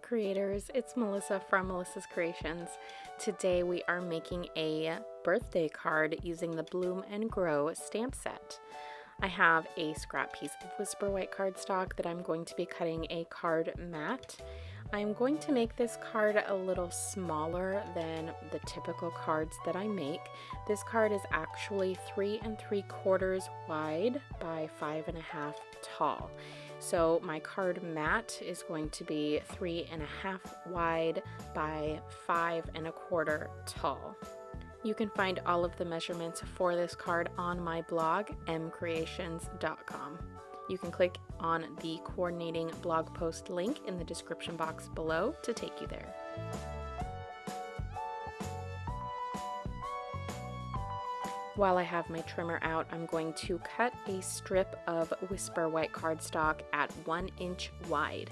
creators, it's Melissa from Melissa's Creations. Today we are making a birthday card using the Bloom and Grow stamp set. I have a scrap piece of Whisper White cardstock that I'm going to be cutting a card mat. I'm going to make this card a little smaller than the typical cards that I make. This card is actually 3 3/4 wide by 5.5 tall. So my card mat is going to be 3.5 wide by 5.25 tall. You can find all of the measurements for this card on my blog, MKre8tions.com. You can click on the coordinating blog post link in the description box below to take you there. While I have my trimmer out, I'm going to cut a strip of Whisper White cardstock at 1 inch wide.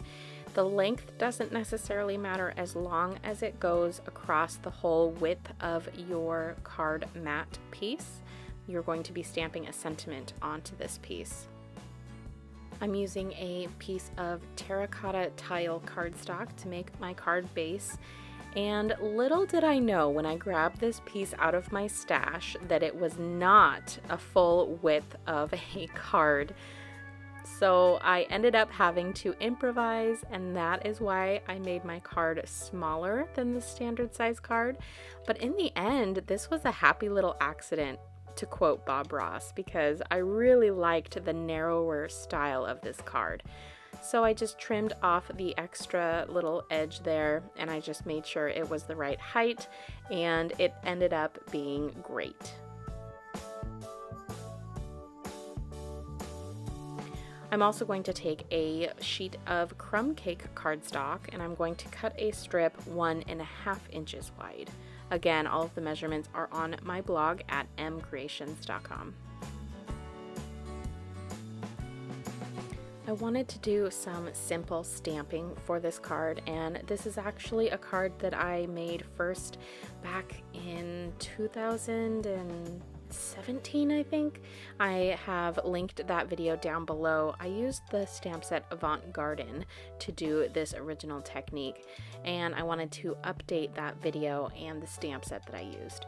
The length doesn't necessarily matter as long as it goes across the whole width of your card mat piece. You're going to be stamping a sentiment onto this piece. I'm using a piece of terracotta tile cardstock to make my card base. And little did I know when I grabbed this piece out of my stash that it was not a full width of a card. So I ended up having to improvise, and that is why I made my card smaller than the standard size card. But in the end, this was a happy little accident, to quote Bob Ross, because I really liked the narrower style of this card. So I just trimmed off the extra little edge there, and I just made sure it was the right height, and it ended up being great. I'm also going to take a sheet of crumb cake cardstock, and I'm going to cut a strip 1.5 inches wide. Again, all of the measurements are on my blog at MKre8tions.com. I wanted to do some simple stamping for this card, and this is actually a card that I made first back in 2017, I think. I have linked that video down below. I used the stamp set Avant Garden to do this original technique, and I wanted to update that video and the stamp set that I used.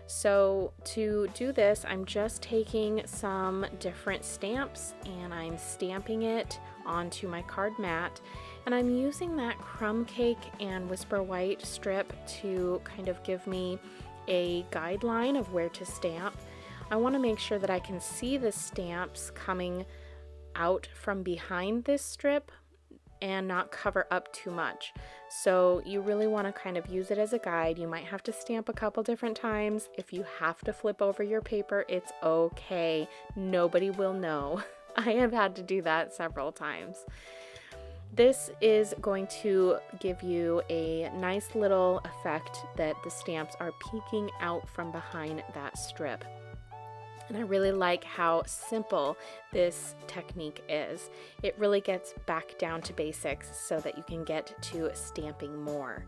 So to do this, I'm just taking some different stamps and I'm stamping it onto my card mat, and I'm using that crumb cake and Whisper White strip to kind of give me a guideline of where to stamp. I want to make sure that I can see the stamps coming out from behind this strip and not cover up too much. So you really want to kind of use it as a guide. You might have to stamp a couple different times. If you have to flip over your paper, it's okay. Nobody will know. I have had to do that several times. This is going to give you a nice little effect that the stamps are peeking out from behind that strip. And I really like how simple this technique is. It really gets back down to basics so that you can get to stamping more.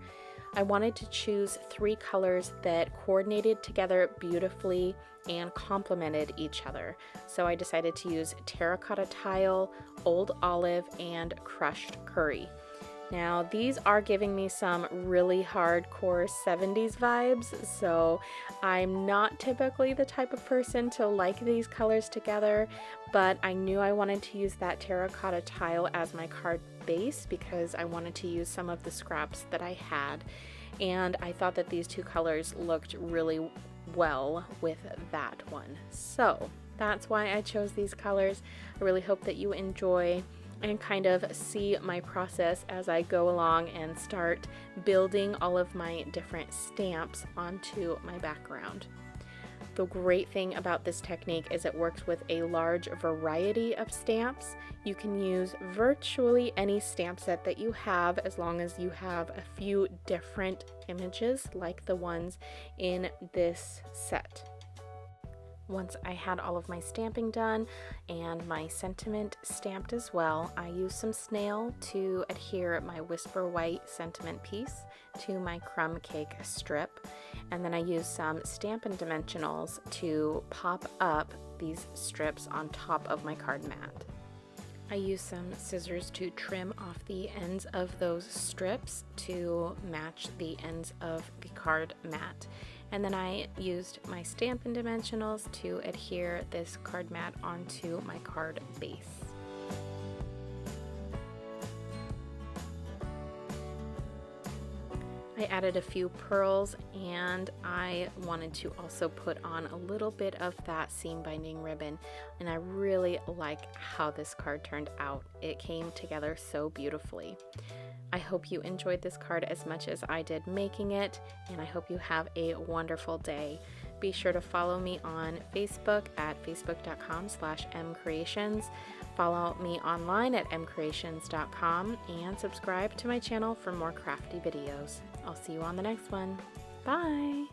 I wanted to choose 3 colors that coordinated together beautifully and complemented each other. So I decided to use terracotta tile, old olive, and crushed curry. Now these are giving me some really hardcore 70s vibes, so I'm not typically the type of person to like these colors together, but I knew I wanted to use that terracotta tile as my card base because I wanted to use some of the scraps that I had, and I thought that these 2 colors looked really well with that one. So that's why I chose these colors. I really hope that you enjoy and kind of see my process as I go along and start building all of my different stamps onto my background. The great thing about this technique is it works with a large variety of stamps. You can use virtually any stamp set that you have as long as you have a few different images like the ones in this set. Once I had all of my stamping done and my sentiment stamped as well, I used some snail to adhere my Whisper White sentiment piece to my crumb cake strip, and then I used some Stampin' dimensionals to pop up these strips on top of my card mat. I used some scissors to trim off the ends of those strips to match the ends of the card mat. And then I used my Stampin' dimensionals to adhere this card mat onto my card base. I added a few pearls, and I wanted to also put on a little bit of that seam binding ribbon, and I really like how this card turned out. It came together so beautifully. I hope you enjoyed this card as much as I did making it, and I hope you have a wonderful day. Be sure to follow me on Facebook at facebook.com/MKre8tions. Follow me online at MKre8tions.com and subscribe to my channel for more crafty videos. I'll see you on the next one. Bye!